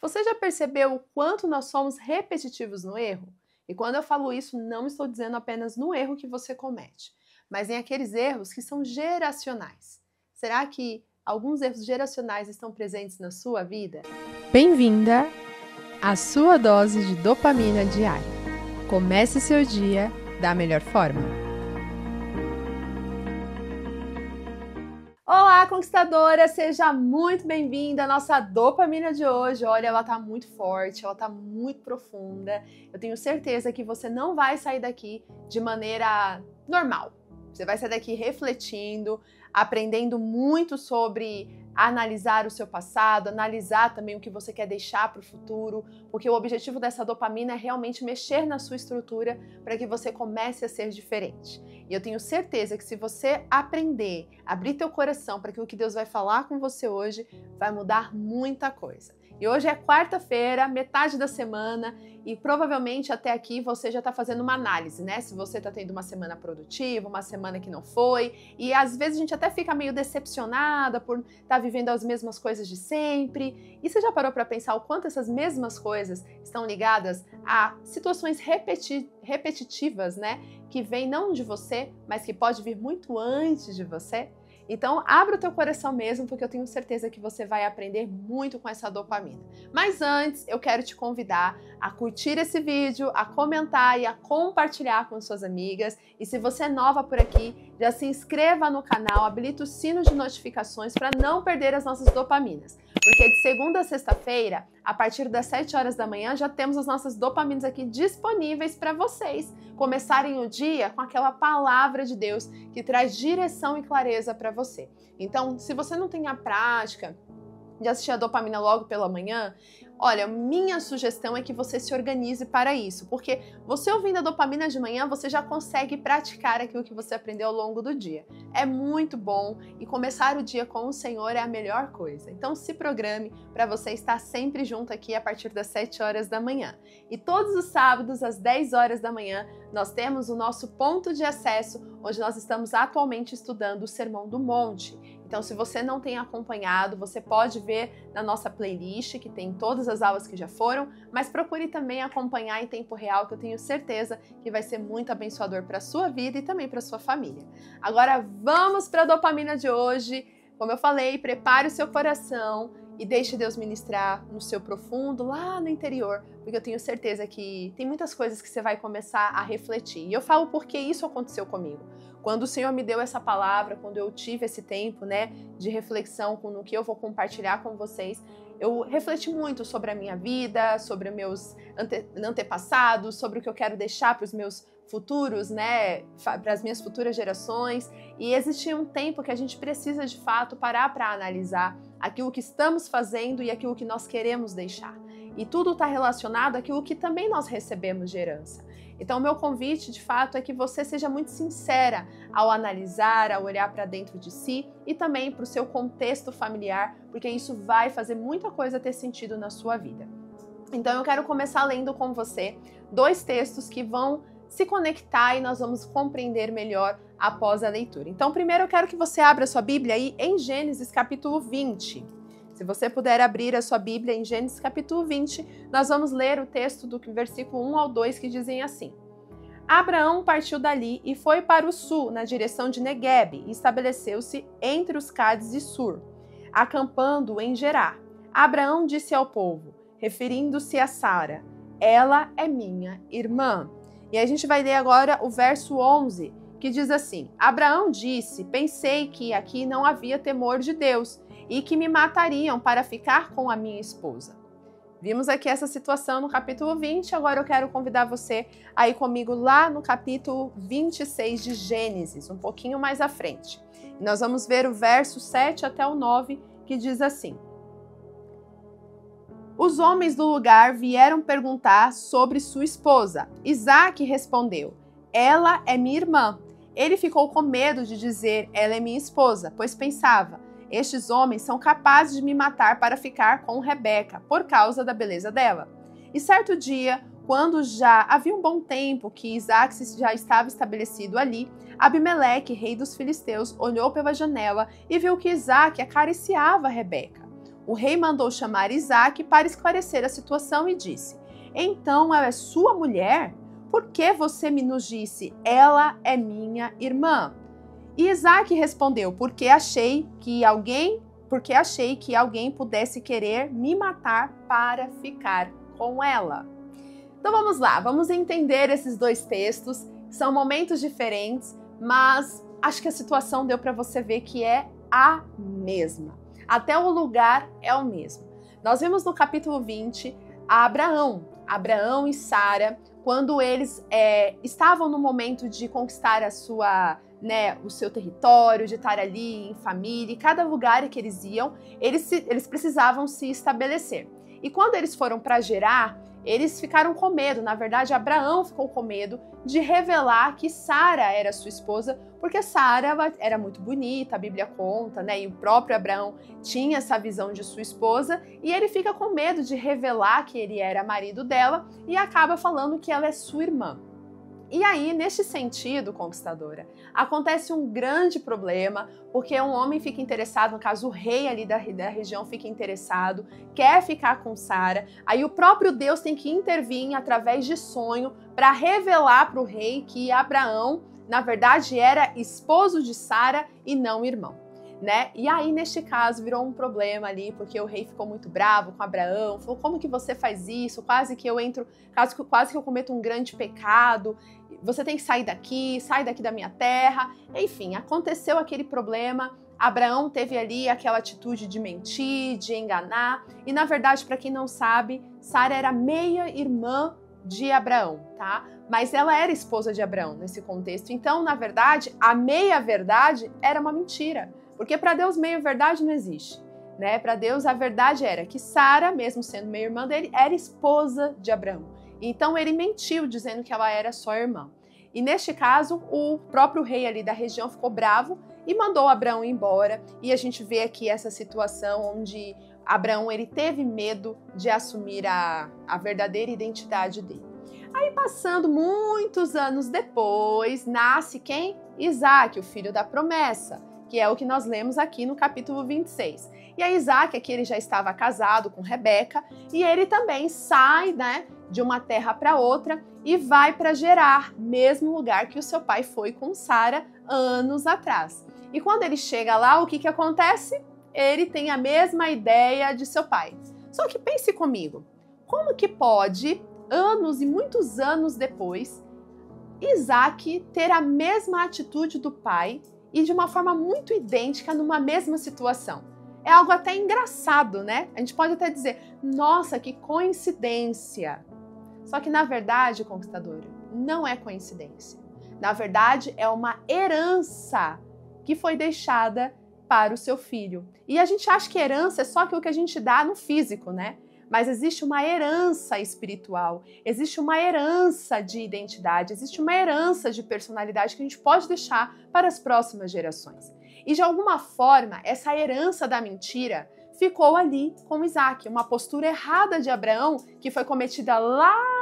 Você já percebeu o quanto nós somos repetitivos no erro? E quando eu falo isso, não estou dizendo apenas no erro que você comete, mas em aqueles erros que são geracionais. Será que alguns erros geracionais estão presentes na sua vida? Bem-vinda à sua dose de dopamina diária. Comece seu dia da melhor forma. Olá, conquistadora! Seja muito bem-vinda à nossa dopamina de hoje. Olha, ela tá muito forte, ela tá muito profunda. Eu tenho certeza que você não vai sair daqui de maneira normal. Você vai sair daqui refletindo, aprendendo muito sobre analisar o seu passado, analisar também o que você quer deixar para o futuro, porque o objetivo dessa dopamina é realmente mexer na sua estrutura para que você comece a ser diferente. E eu tenho certeza que se você aprender, abrir teu coração para que o que Deus vai falar com você hoje, vai mudar muita coisa. E hoje é quarta-feira, metade da semana, e provavelmente até aqui você já está fazendo uma análise, né? Se você está tendo uma semana produtiva, uma semana que não foi, e às vezes a gente até fica meio decepcionada por estar vivendo as mesmas coisas de sempre. E você já parou para pensar o quanto essas mesmas coisas estão ligadas a situações repetitivas, né? Que vêm não de você, mas que pode vir muito antes de você? Então, abra o teu coração mesmo, porque eu tenho certeza que você vai aprender muito com essa dopamina. Mas antes, eu quero te convidar a curtir esse vídeo, a comentar e a compartilhar com suas amigas. E se você é nova por aqui, já se inscreva no canal, habilita o sino de notificações para não perder as nossas dopaminas. Porque de segunda a sexta-feira, a partir das 7 horas da manhã, já temos as nossas dopaminas aqui disponíveis para vocês começarem o dia com aquela palavra de Deus que traz direção e clareza para você. Então, se você não tem a prática de assistir a dopamina logo pela manhã, olha, minha sugestão é que você se organize para isso, porque você ouvindo a dopamina de manhã, você já consegue praticar aquilo que você aprendeu ao longo do dia. É muito bom e começar o dia com o Senhor é a melhor coisa. Então se programe para você estar sempre junto aqui a partir das 7 horas da manhã. E todos os sábados, às 10 horas da manhã, nós temos o nosso ponto de acesso, onde nós estamos atualmente estudando o Sermão do Monte. Então, se você não tem acompanhado, você pode ver na nossa playlist, que tem todas as aulas que já foram, mas procure também acompanhar em tempo real, que eu tenho certeza que vai ser muito abençoador para a sua vida e também para a sua família. Agora, vamos para a dopamina de hoje. Como eu falei, prepare o seu coração e deixe Deus ministrar no seu profundo, lá no interior, porque eu tenho certeza que tem muitas coisas que você vai começar a refletir. E eu falo porque isso aconteceu comigo. Quando o Senhor me deu essa palavra, quando eu tive esse tempo, né, de reflexão com o que eu vou compartilhar com vocês, eu refleti muito sobre a minha vida, sobre os meus antepassados, sobre o que eu quero deixar para os meus futuros, né, para as minhas futuras gerações. E existe um tempo que a gente precisa, de fato, parar para analisar aquilo que estamos fazendo e aquilo que nós queremos deixar. E tudo está relacionado àquilo que também nós recebemos de herança. Então, o meu convite, de fato, é que você seja muito sincera ao analisar, ao olhar para dentro de si e também para o seu contexto familiar, porque isso vai fazer muita coisa ter sentido na sua vida. Então, eu quero começar lendo com você 2 textos que vão se conectar e nós vamos compreender melhor após a leitura. Então, primeiro eu quero que você abra a sua Bíblia aí em Gênesis capítulo 20. Se você puder abrir a sua Bíblia em Gênesis capítulo 20, nós vamos ler o texto do versículo 1 ao 2 que dizem assim: Abraão partiu dali e foi para o sul, na direção de Neguebe, e estabeleceu-se entre os Cádiz e Sur, acampando em Gerar. Abraão disse ao povo, referindo-se a Sara: ela é minha irmã. E a gente vai ler agora o verso 11, que diz assim: Abraão disse, pensei que aqui não havia temor de Deus e que me matariam para ficar com a minha esposa. Vimos aqui essa situação no capítulo 20, agora eu quero convidar você a ir comigo lá no capítulo 26 de Gênesis, um pouquinho mais à frente. E nós vamos ver o verso 7 até o 9, que diz assim: Os homens do lugar vieram perguntar sobre sua esposa. Isaque respondeu, ela é minha irmã. Ele ficou com medo de dizer, ela é minha esposa, pois pensava, estes homens são capazes de me matar para ficar com Rebeca, por causa da beleza dela. E certo dia, quando já havia um bom tempo que Isaque já estava estabelecido ali, Abimeleque, rei dos filisteus, olhou pela janela e viu que Isaque acariciava Rebeca. o rei mandou chamar Isaque para esclarecer a situação e disse: então ela é sua mulher? Por que você nos disse, ela é minha irmã? E Isaque respondeu: porque achei que alguém pudesse querer me matar para ficar com ela. Então vamos lá, vamos entender esses dois textos. São momentos diferentes, mas acho que a situação deu para você ver que é a mesma. Até o lugar é o mesmo. Nós vimos no capítulo 20 a Abraão e Sara, quando eles estavam no momento de conquistar o seu território, de estar ali em família, e cada lugar que eles iam, eles precisavam se estabelecer. E quando eles foram para Gerar, eles ficaram com medo. Na verdade, Abraão ficou com medo de revelar que Sara era sua esposa, porque Sara era muito bonita, a Bíblia conta, né? E o próprio Abraão tinha essa visão de sua esposa, e ele fica com medo de revelar que ele era marido dela e acaba falando que ela é sua irmã. E aí, neste sentido, conquistadora, acontece um grande problema, porque um homem fica interessado, no caso o rei ali da região fica interessado, quer ficar com Sara, aí o próprio Deus tem que intervir através de sonho para revelar para o rei que Abraão, na verdade, era esposo de Sara e não irmão. Né? E aí, neste caso, virou um problema ali, porque o rei ficou muito bravo com Abraão, falou: como que você faz isso? Quase que eu cometo um grande pecado, você tem que sair daqui da minha terra. Enfim, aconteceu aquele problema, Abraão teve ali aquela atitude de mentir, de enganar, e na verdade, para quem não sabe, Sara era meia-irmã de Abraão, tá? Mas ela era esposa de Abraão nesse contexto, então, na verdade, a meia-verdade era uma mentira. Porque para Deus meia-verdade não existe, né? Para Deus a verdade era que Sara, mesmo sendo meia-irmã dele, era esposa de Abraão. Então ele mentiu dizendo que ela era só irmã. E neste caso, o próprio rei ali da região ficou bravo e mandou Abraão embora. E a gente vê aqui essa situação onde Abraão ele teve medo de assumir a verdadeira identidade dele. Aí, passando muitos anos depois, nasce quem? Isaque, o filho da promessa, que é o que nós lemos aqui no capítulo 26. E a Isaque, aqui ele já estava casado com Rebeca, e ele também sai, né, de uma terra para outra e vai para Gerar, mesmo lugar que o seu pai foi com Sara anos atrás. E quando ele chega lá, o que acontece? Ele tem a mesma ideia de seu pai. Só que pense comigo, como que pode, anos e muitos anos depois, Isaque ter a mesma atitude do pai e de uma forma muito idêntica numa mesma situação? É algo até engraçado, né? A gente pode até dizer, nossa, que coincidência. Só que na verdade, conquistadora, não é coincidência. Na verdade, é uma herança que foi deixada para o seu filho. E a gente acha que herança é só aquilo que a gente dá no físico, né? Mas existe uma herança espiritual, existe uma herança de identidade, existe uma herança de personalidade que a gente pode deixar para as próximas gerações. E de alguma forma, essa herança da mentira ficou ali com Isaque, uma postura errada de Abraão que foi cometida lá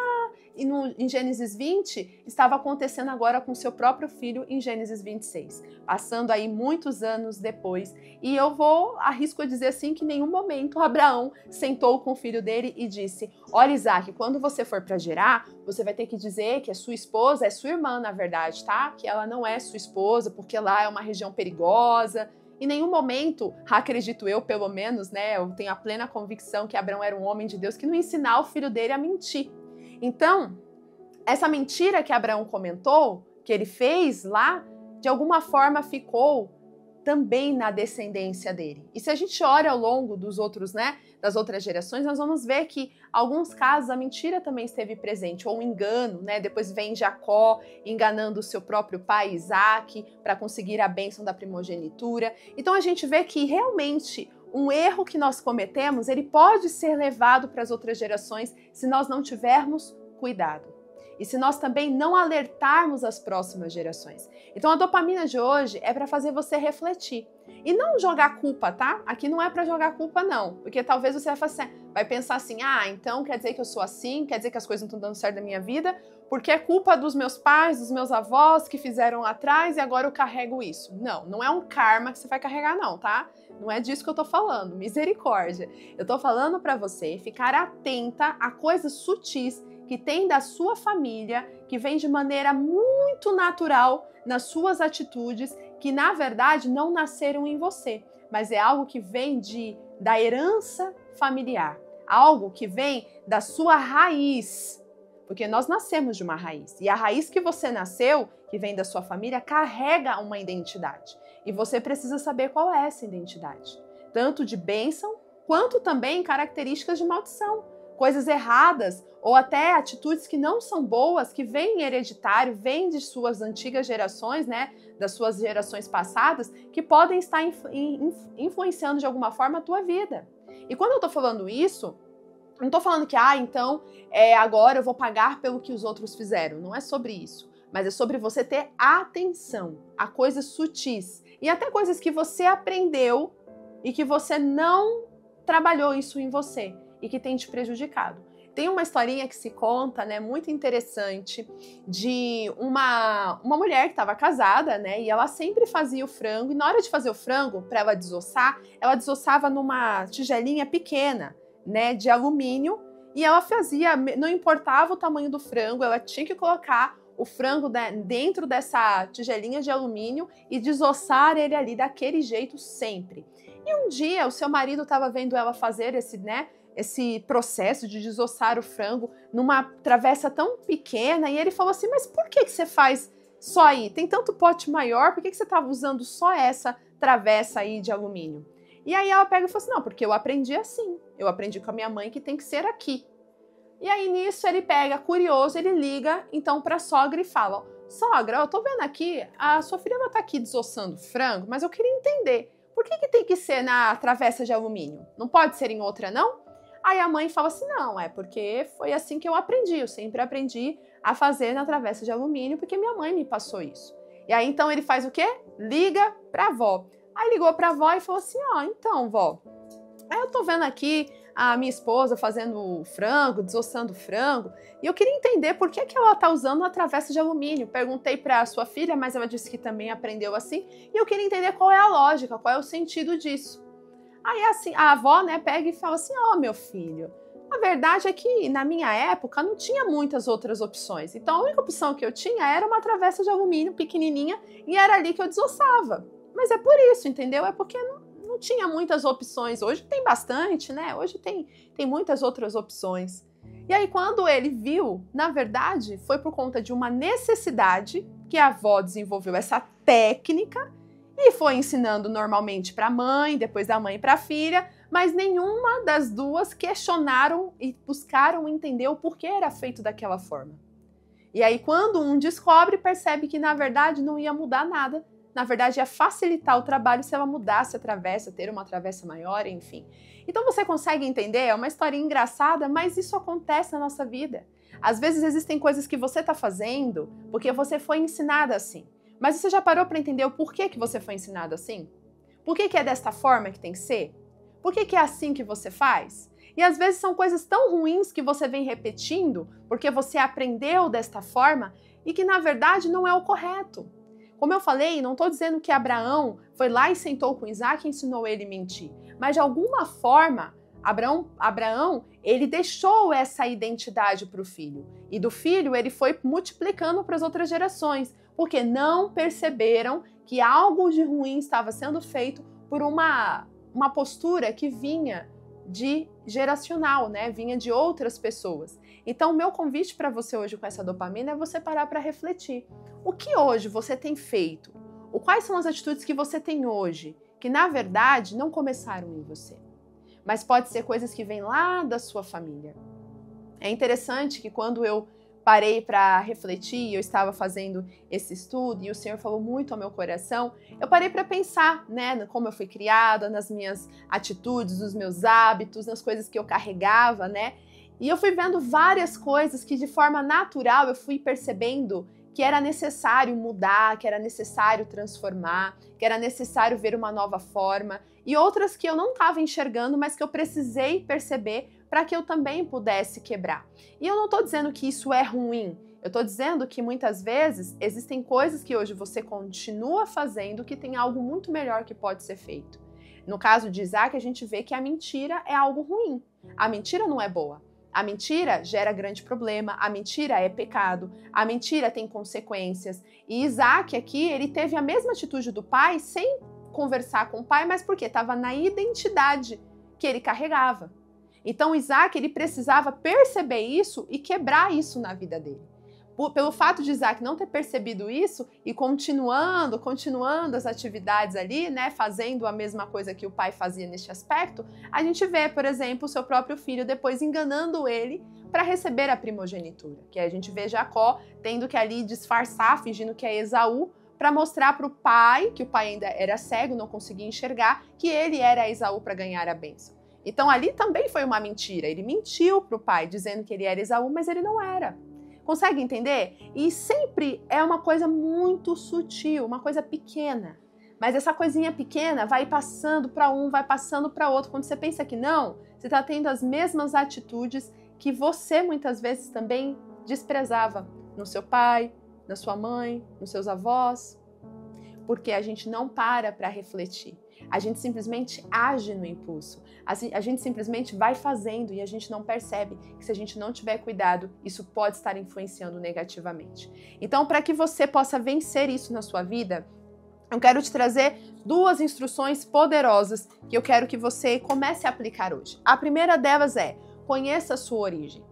em Gênesis 20, estava acontecendo agora com seu próprio filho em Gênesis 26, passando aí muitos anos depois. E eu arrisco a dizer assim, que em nenhum momento Abraão sentou com o filho dele e disse: olha, Isaque, quando você for para Gerar, você vai ter que dizer que a sua esposa é sua irmã, na verdade, tá? Que ela não é sua esposa, porque lá é uma região perigosa. Em nenhum momento, acredito eu, pelo menos, né? Eu tenho a plena convicção que Abraão era um homem de Deus que não ensinar o filho dele a mentir. Então, essa mentira que Abraão comentou, que ele fez lá, de alguma forma ficou também na descendência dele. E se a gente olha ao longo dos outros, né, das outras gerações, nós vamos ver que, em alguns casos, a mentira também esteve presente, ou um engano, né? Depois vem Jacó enganando o seu próprio pai, Isaque, para conseguir a bênção da primogenitura. Então a gente vê que realmente um erro que nós cometemos, ele pode ser levado para as outras gerações se nós não tivermos cuidado. E se nós também não alertarmos as próximas gerações. Então a dopamina de hoje é para fazer você refletir. E não jogar culpa, tá? Aqui não é para jogar culpa não, porque talvez você vai pensar assim, então quer dizer que eu sou assim, quer dizer que as coisas não estão dando certo na minha vida, porque é culpa dos meus pais, dos meus avós que fizeram lá atrás e agora eu carrego isso. Não, não é um karma que você vai carregar não, tá? Não é disso que eu tô falando, misericórdia. Eu tô falando para você ficar atenta a coisas sutis que tem da sua família, que vem de maneira muito natural nas suas atitudes, que na verdade não nasceram em você, mas é algo que vem da herança familiar, algo que vem da sua raiz, porque nós nascemos de uma raiz, e a raiz que você nasceu, que vem da sua família, carrega uma identidade, e você precisa saber qual é essa identidade, tanto de bênção, quanto também características de maldição, coisas erradas, ou até atitudes que não são boas, que vêm hereditário, vêm de suas antigas gerações, né, das suas gerações passadas, que podem estar influenciando de alguma forma a tua vida. E quando eu tô falando isso, não tô falando que, então, agora eu vou pagar pelo que os outros fizeram. Não é sobre isso. Mas é sobre você ter atenção a coisas sutis. E até coisas que você aprendeu e que você não trabalhou isso em você e que tem te prejudicado. Tem uma historinha que se conta, né, muito interessante, de uma mulher que estava casada, né, e ela sempre fazia o frango, e na hora de fazer o frango, para ela desossar, ela desossava numa tigelinha pequena, né, de alumínio, e ela fazia, não importava o tamanho do frango, ela tinha que colocar o frango dentro dessa tigelinha de alumínio e desossar ele ali daquele jeito sempre. E um dia o seu marido estava vendo ela fazer esse processo de desossar o frango numa travessa tão pequena, e ele falou assim, mas por que você faz só aí? Tem tanto pote maior, por que você estava usando só essa travessa aí de alumínio? E aí ela pega e fala assim, não, porque eu aprendi assim, eu aprendi com a minha mãe que tem que ser aqui. E aí nisso ele pega, curioso, ele liga então para a sogra e fala, sogra, eu tô vendo aqui, a sua filha tá aqui desossando frango, mas eu queria entender, por que tem que ser na travessa de alumínio? Não pode ser em outra não? Aí a mãe fala assim, não, é porque foi assim que eu aprendi, eu sempre aprendi a fazer na travessa de alumínio, porque minha mãe me passou isso. E aí então ele faz o quê? Liga pra avó. Aí ligou pra avó e falou assim, então vó, eu tô vendo aqui a minha esposa fazendo frango, desossando frango, e eu queria entender por que ela tá usando a travessa de alumínio. Perguntei pra sua filha, mas ela disse que também aprendeu assim, e eu queria entender qual é a lógica, qual é o sentido disso. Aí assim, a avó, né, pega e fala assim, meu filho, a verdade é que na minha época não tinha muitas outras opções. Então a única opção que eu tinha era uma travessa de alumínio pequenininha e era ali que eu desossava. Mas é por isso, entendeu? É porque não tinha muitas opções. Hoje tem bastante, né? Hoje tem muitas outras opções. E aí quando ele viu, na verdade, foi por conta de uma necessidade que a avó desenvolveu essa técnica e foi ensinando normalmente para a mãe, depois da mãe para a filha, mas nenhuma das duas questionaram e buscaram entender o porquê era feito daquela forma. E aí quando um descobre, percebe que na verdade não ia mudar nada, na verdade ia facilitar o trabalho se ela mudasse a travessa, ter uma travessa maior, enfim. Então você consegue entender? É uma história engraçada, mas isso acontece na nossa vida. Às vezes existem coisas que você está fazendo porque você foi ensinada assim. Mas você já parou para entender o porquê que você foi ensinado assim? Por que é desta forma que tem que ser? Por que é assim que você faz? E às vezes são coisas tão ruins que você vem repetindo porque você aprendeu desta forma e que na verdade não é o correto. Como eu falei, não estou dizendo que Abraão foi lá e sentou com Isaac e ensinou ele a mentir. Mas de alguma forma, Abraão, ele deixou essa identidade para o filho. E do filho ele foi multiplicando para as outras gerações. Porque não perceberam que algo de ruim estava sendo feito por uma postura que vinha de geracional, né? Vinha de outras pessoas. Então, o meu convite para você hoje com essa dopamina é você parar para refletir. O que hoje você tem feito? Quais são as atitudes que você tem hoje que, na verdade, não começaram em você? Mas pode ser coisas que vêm lá da sua família. É interessante que quando eu parei para refletir, eu estava fazendo esse estudo e o Senhor falou muito ao meu coração, eu parei para pensar, né, como eu fui criada, nas minhas atitudes, nos meus hábitos, nas coisas que eu carregava, né? E eu fui vendo várias coisas que de forma natural eu fui percebendo que era necessário mudar, que era necessário transformar, que era necessário ver uma nova forma, e outras que eu não estava enxergando, mas que eu precisei perceber para que eu também pudesse quebrar. E eu não estou dizendo que isso é ruim, eu estou dizendo que muitas vezes existem coisas que hoje você continua fazendo que tem algo muito melhor que pode ser feito. No caso de Isaac, a gente vê que a mentira é algo ruim. A mentira não é boa. A mentira gera grande problema, a mentira é pecado, a mentira tem consequências. E Isaac aqui, ele teve a mesma atitude do pai sem conversar com o pai, mas porque estava na identidade que ele carregava. Então Isaac, ele precisava perceber isso e quebrar isso na vida dele. Pelo fato de Isaac não ter percebido isso e continuando as atividades ali, né, fazendo a mesma coisa que o pai fazia neste aspecto, a gente vê, por exemplo, o seu próprio filho depois enganando ele para receber a primogenitura, que a gente vê Jacó tendo que ali disfarçar, fingindo que é Esaú, para mostrar para o pai, que o pai ainda era cego, não conseguia enxergar, que ele era Esaú para ganhar a bênção. Então ali também foi uma mentira, ele mentiu para o pai dizendo que ele era Esaú, mas ele não era. Consegue entender? E sempre é uma coisa muito sutil, uma coisa pequena. Mas essa coisinha pequena vai passando para um, vai passando para outro. Quando você pensa que não, você está tendo as mesmas atitudes que você muitas vezes também desprezava no seu pai, na sua mãe, nos seus avós. Porque a gente não para refletir. A gente simplesmente age no impulso. A gente simplesmente vai fazendo e a gente não percebe que se a gente não tiver cuidado, isso pode estar influenciando negativamente. Então, para que você possa vencer isso na sua vida, eu quero te trazer 2 instruções poderosas que eu quero que você comece a aplicar hoje. A primeira delas é: conheça a sua origem.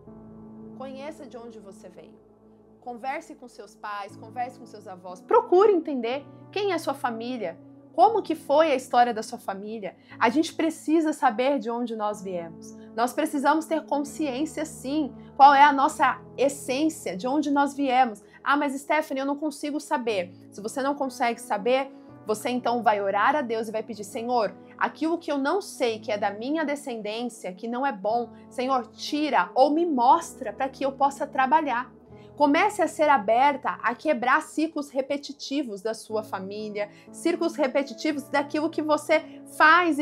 Conheça de onde você veio. Converse com seus pais, converse com seus avós. Procure entender quem é sua família. Como que foi a história da sua família? A gente precisa saber de onde nós viemos. Nós precisamos ter consciência, sim, qual é a nossa essência, de onde nós viemos. Ah, mas Stephanie, eu não consigo saber. Se você não consegue saber, você então vai orar a Deus e vai pedir: Senhor, aquilo que eu não sei, que é da minha descendência, que não é bom, Senhor, tira ou me mostra para que eu possa trabalhar. Comece a ser aberta a quebrar ciclos repetitivos da sua família, ciclos repetitivos daquilo que você faz,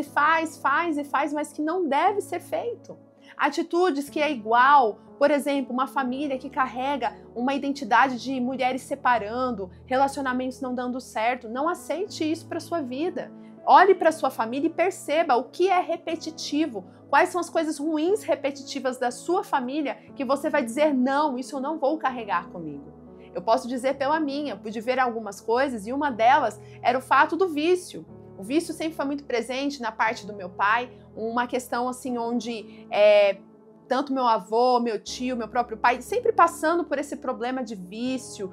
mas que não deve ser feito. Atitudes que é igual, por exemplo, uma família que carrega uma identidade de mulheres separando, relacionamentos não dando certo. Não aceite isso para sua vida. Olhe para sua família e perceba o que é repetitivo, quais são as coisas ruins repetitivas da sua família que você vai dizer: não, isso eu não vou carregar comigo. Eu posso dizer pela minha, pude ver algumas coisas e uma delas era o fato do vício. O vício sempre foi muito presente na parte do meu pai, uma questão assim onde tanto meu avô, meu tio, meu próprio pai, sempre passando por esse problema de vício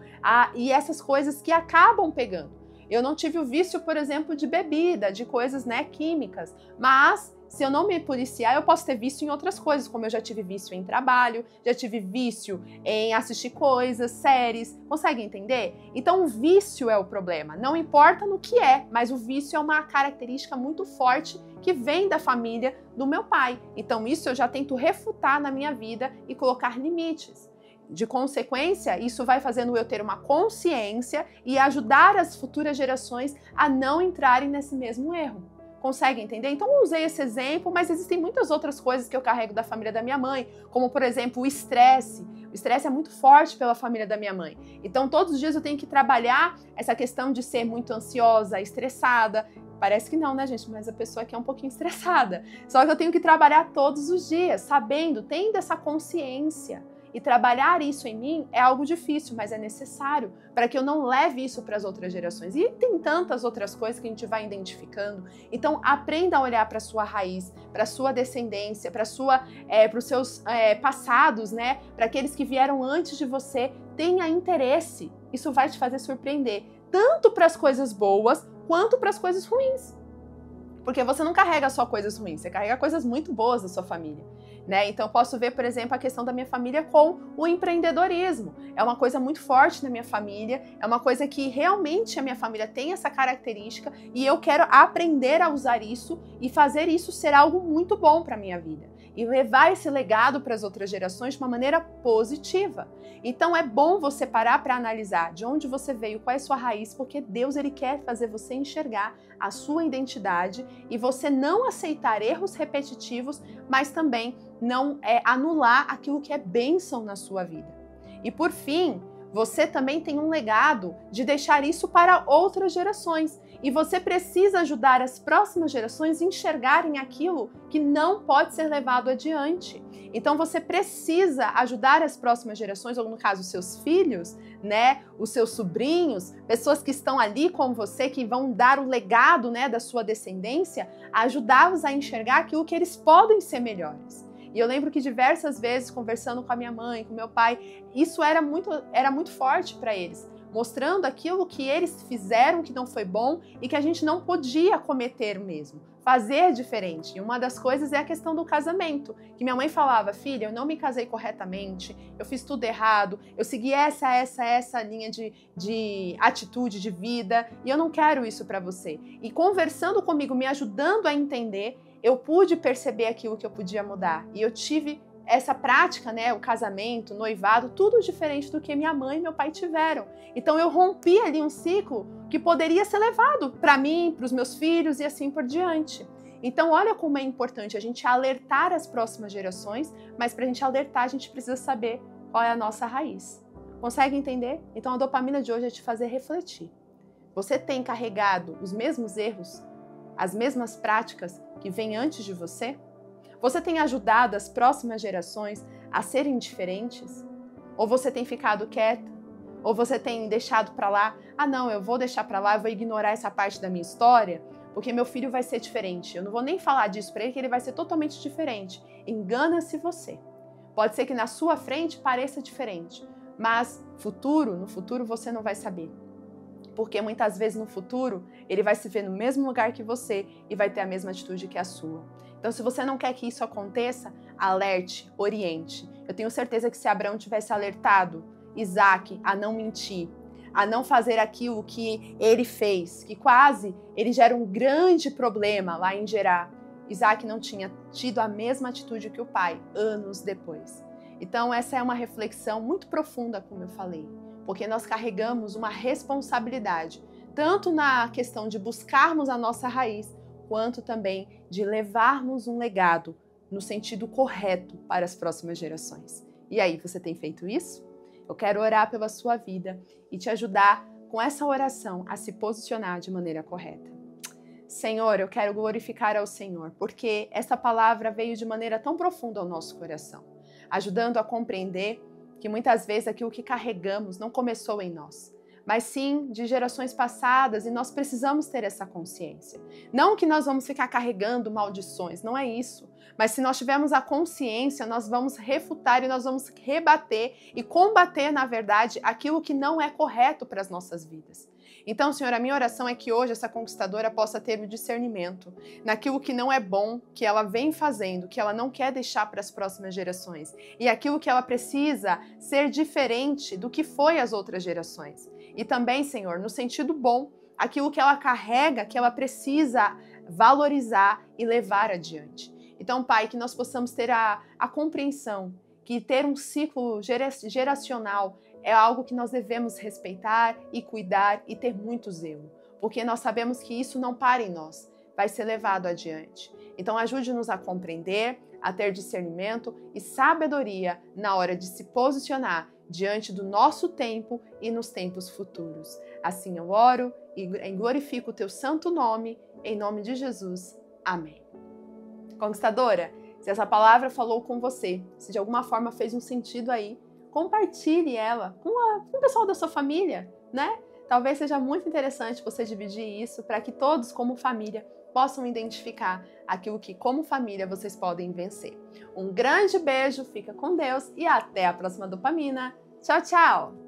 e essas coisas que acabam pegando. Eu não tive o vício, por exemplo, de bebida, de coisas, né, químicas, mas se eu não me policiar, eu posso ter vício em outras coisas, como eu já tive vício em trabalho, já tive vício em assistir coisas, séries. Consegue entender? Então o vício é o problema, não importa no que é, mas o vício é uma característica muito forte que vem da família do meu pai. Então isso eu já tento refutar na minha vida e colocar limites. De consequência, isso vai fazendo eu ter uma consciência e ajudar as futuras gerações a não entrarem nesse mesmo erro. Consegue entender? Então eu usei esse exemplo, mas existem muitas outras coisas que eu carrego da família da minha mãe, como por exemplo o estresse. O estresse é muito forte pela família da minha mãe. Então todos os dias eu tenho que trabalhar essa questão de ser muito ansiosa, estressada. Parece que não, né, gente? Mas a pessoa aqui é um pouquinho estressada. Só que eu tenho que trabalhar todos os dias, sabendo, tendo essa consciência. E trabalhar isso em mim é algo difícil, mas é necessário para que eu não leve isso para as outras gerações. E tem tantas outras coisas que a gente vai identificando. Então, aprenda a olhar para a sua raiz, para a sua descendência, para os seus passados, né? Para aqueles que vieram antes de você. Tenha interesse. Isso vai te fazer surpreender, tanto para as coisas boas quanto para as coisas ruins. Porque você não carrega só coisas ruins, você carrega coisas muito boas da sua família. Né? Então, eu posso ver, por exemplo, a questão da minha família com o empreendedorismo. É uma coisa muito forte na minha família, é uma coisa que realmente a minha família tem essa característica e eu quero aprender a usar isso e fazer isso ser algo muito bom para a minha vida. e levar esse legado para as outras gerações de uma maneira positiva. Então é bom você parar para analisar de onde você veio, qual é a sua raiz, porque Deus ele quer fazer você enxergar a sua identidade e você não aceitar erros repetitivos, mas também não anular aquilo que é bênção na sua vida. E por fim, você também tem um legado de deixar isso para outras gerações. E você precisa ajudar as próximas gerações a enxergarem aquilo que não pode ser levado adiante. Então você precisa ajudar as próximas gerações, ou no caso, seus filhos, né, os seus sobrinhos, pessoas que estão ali com você, que vão dar o legado, né, da sua descendência, a ajudá-los a enxergar aquilo que eles podem ser melhores. E eu lembro que diversas vezes, conversando com a minha mãe, com meu pai, isso era muito forte para eles, mostrando aquilo que eles fizeram que não foi bom e que a gente não podia cometer mesmo, fazer diferente. E uma das coisas é a questão do casamento, que minha mãe falava: filha, eu não me casei corretamente, eu fiz tudo errado, eu segui essa linha de atitude, de vida, e eu não quero isso para você. E conversando comigo, me ajudando a entender, eu pude perceber aquilo que eu podia mudar. E eu tive essa prática, né, o casamento, o noivado, tudo diferente do que minha mãe e meu pai tiveram. Então eu rompi ali um ciclo que poderia ser levado para mim, para os meus filhos e assim por diante. Então olha como é importante a gente alertar as próximas gerações, mas para a gente alertar a gente precisa saber qual é a nossa raiz. Consegue entender? Então a dopamina de hoje é te fazer refletir. Você tem carregado os mesmos erros, as mesmas práticas que vêm antes de você? Você tem ajudado as próximas gerações a serem diferentes? Ou você tem ficado quieta? Ou você tem deixado para lá? Ah, não, eu vou deixar para lá, eu vou ignorar essa parte da minha história, porque meu filho vai ser diferente. Eu não vou nem falar disso para ele, que ele vai ser totalmente diferente. Engana-se você. Pode ser que na sua frente pareça diferente, mas no futuro você não vai saber. Porque muitas vezes no futuro ele vai se ver no mesmo lugar que você e vai ter a mesma atitude que a sua. Então, se você não quer que isso aconteça, alerte, oriente. Eu tenho certeza que se Abraão tivesse alertado Isaac a não mentir, a não fazer aquilo que ele fez, que quase ele gera um grande problema lá em Gerar, Isaac não tinha tido a mesma atitude que o pai, anos depois. Então, essa é uma reflexão muito profunda, como eu falei, porque nós carregamos uma responsabilidade, tanto na questão de buscarmos a nossa raiz, quanto também de levarmos um legado no sentido correto para as próximas gerações. E aí, você tem feito isso? Eu quero orar pela sua vida e te ajudar com essa oração a se posicionar de maneira correta. Senhor, eu quero glorificar ao Senhor, porque essa palavra veio de maneira tão profunda ao nosso coração, ajudando a compreender que muitas vezes aquilo que carregamos não começou em nós, mas sim de gerações passadas, e nós precisamos ter essa consciência. Não que nós vamos ficar carregando maldições, não é isso. Mas se nós tivermos a consciência, nós vamos refutar e nós vamos rebater e combater, na verdade, aquilo que não é correto para as nossas vidas. Então, Senhor, a minha oração é que hoje essa conquistadora possa ter o discernimento naquilo que não é bom, que ela vem fazendo, que ela não quer deixar para as próximas gerações, e aquilo que ela precisa ser diferente do que foi as outras gerações. E também, Senhor, no sentido bom, aquilo que ela carrega, que ela precisa valorizar e levar adiante. Então, Pai, que nós possamos ter a compreensão que ter um ciclo geracional é algo que nós devemos respeitar e cuidar e ter muito zelo, porque nós sabemos que isso não para em nós, vai ser levado adiante. Então ajude-nos a compreender, a ter discernimento e sabedoria na hora de se posicionar diante do nosso tempo e nos tempos futuros. Assim eu oro e glorifico o teu santo nome, em nome de Jesus. Amém. Conquistadora, se essa palavra falou com você, se de alguma forma fez um sentido aí, compartilhe ela com o pessoal da sua família, né? Talvez seja muito interessante você dividir isso para que todos, como família, possam identificar aquilo que, como família, vocês podem vencer. Um grande beijo, fica com Deus e até a próxima dopamina. Tchau, tchau!